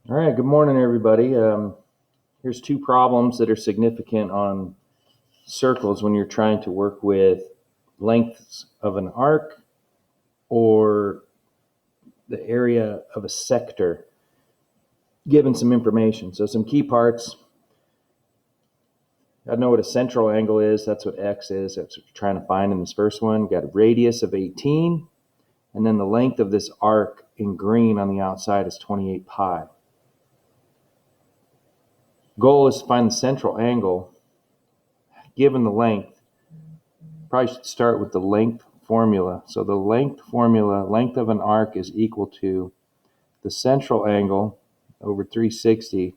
All right, good morning, everybody. Here's two problems that are significant on circles when you're trying to work with lengths of an arc or the area of a sector, given some information. So some key parts. I know what a central angle is. That's what X is. That's what you're trying to find in this first one. Got a radius of 18, and then the length of this arc in green on the outside is 28 pi. Goal is to find the central angle given the length. Probably should start with the length formula. So the length formula, length of an arc is equal to the central angle over 360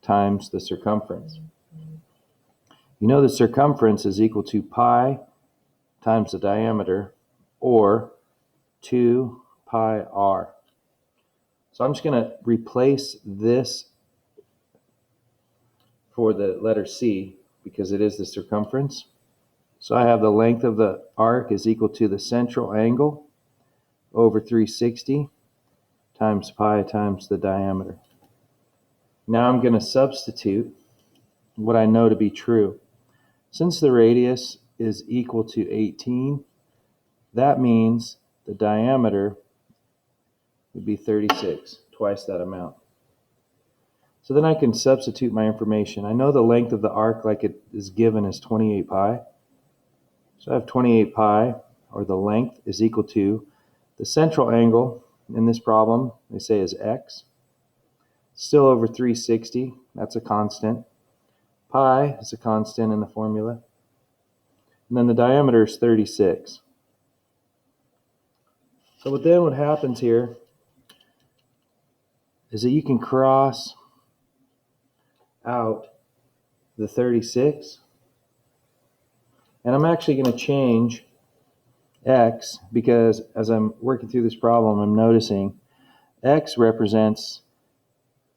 times the circumference. You know the circumference is equal to pi times the diameter, or 2 pi r. So I'm just going to replace this for the letter C because it is the circumference. So I have the length of the arc is equal to the central angle over 360 times pi times the diameter. Now I'm going to substitute what I know to be true. Since the radius is equal to 18, that means the diameter would be 36, twice that amount. So then I can substitute my information. I know the length of the arc, like it is given, is 28 pi. So I have 28 pi, or the length, is equal to the central angle in this problem, they say is x. Still over 360, that's a constant. Pi is a constant in the formula. And then the diameter is 36. So what happens here is that you can cross out the 36. And I'm actually going to change x because as I'm working through this problem, I'm noticing x represents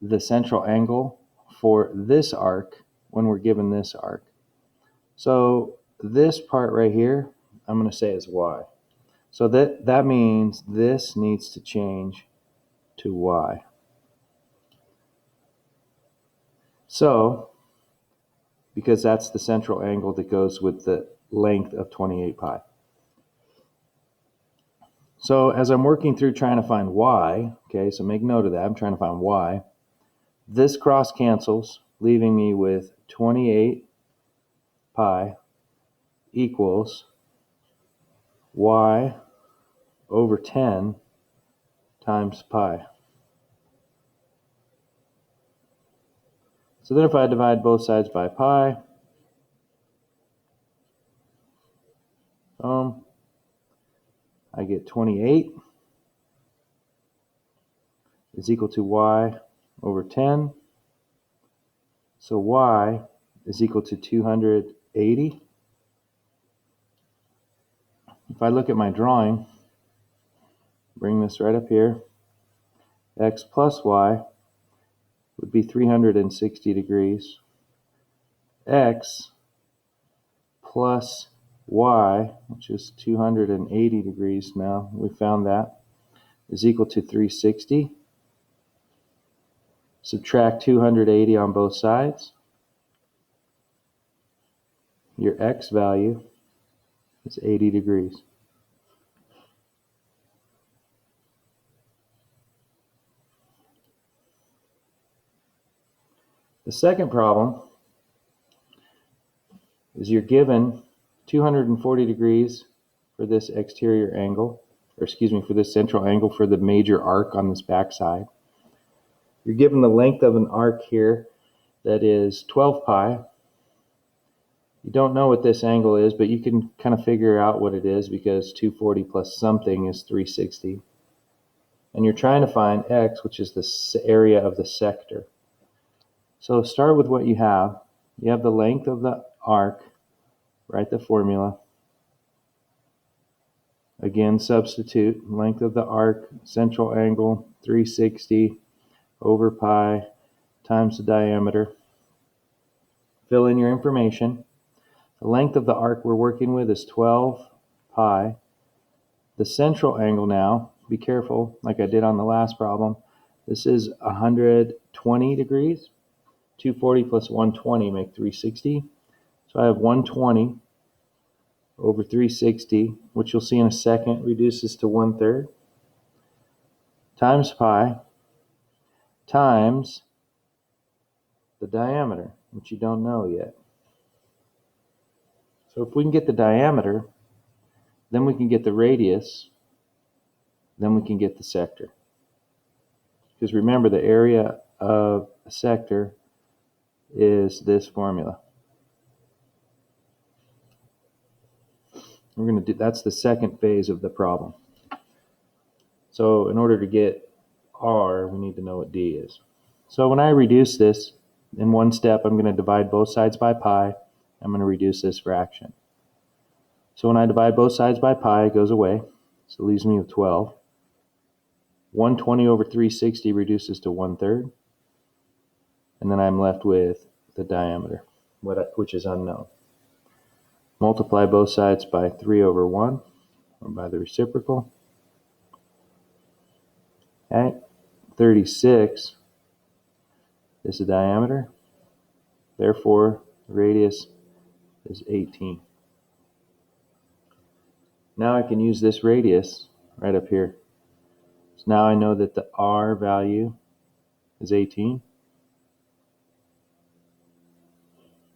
the central angle for this arc when we're given this arc. So this part right here, I'm going to say is y. So that means this needs to change to y. So, because that's the central angle that goes with the length of 28 pi. So as I'm working through trying to find y, okay, so make note of that, I'm trying to find y. This cross cancels, leaving me with 28 pi equals y over 10 times pi. So then if I divide both sides by pi, I get 28 is equal to y over 10. So y is equal to 280. If I look at my drawing, bring this right up here, x plus y would be 360 degrees. X plus y, which is 280 degrees now, we found that, is equal to 360. Subtract 280 on both sides. Your x value is 80 degrees. The second problem is you're given 240 degrees for this exterior angle, or excuse me, for this central angle for the major arc on this back side. You're given the length of an arc here that is 12 pi. You don't know what this angle is, but you can kind of figure out what it is because 240 plus something is 360. And you're trying to find x, which is the area of the sector. So start with what you have. You have the length of the arc, write the formula. Again, substitute length of the arc, central angle, 360 over pi times the diameter. Fill in your information. The length of the arc we're working with is 12 pi. The central angle now, be careful, like I did on the last problem, This is 120 degrees. 240 plus 120 make 360. So I have 120 over 360, which you'll see in a second, reduces to 1/3, times pi, times the diameter, which you don't know yet. So if we can get the diameter, then we can get the radius, then we can get the sector. Because remember, the area of a sector is this formula. We're going to do, that's the second phase of the problem. So in order to get R, we need to know what D is. So when I reduce this, in one step, I'm going to divide both sides by pi. I'm going to reduce this fraction. So when I divide both sides by pi, it goes away. So it leaves me with 12. 120 over 360 reduces to 1/3. And then I'm left with the diameter, which is unknown. Multiply both sides by 3 over 1, or by the reciprocal. Okay, 36 is the diameter. Therefore, the radius is 18. Now I can use this radius right up here. So now I know that the R value is 18.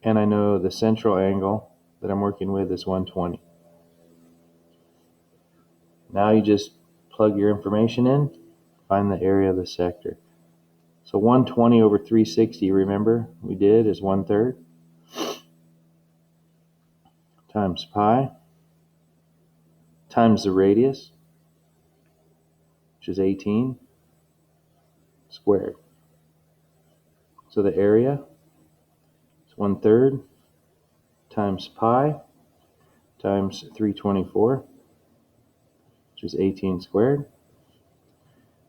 And I know the central angle that I'm working with is 120. Now you just plug your information in, find the area of the sector. So 120 over 360, remember, we did, is 1/3, times pi, times the radius, which is 18, squared. So the area is 1/3 times pi times 324, which is 18 squared.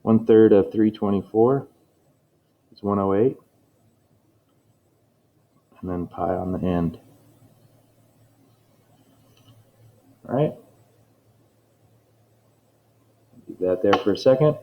1/3 of 324 is 108, and then pi on the end. All right, leave that there for a second.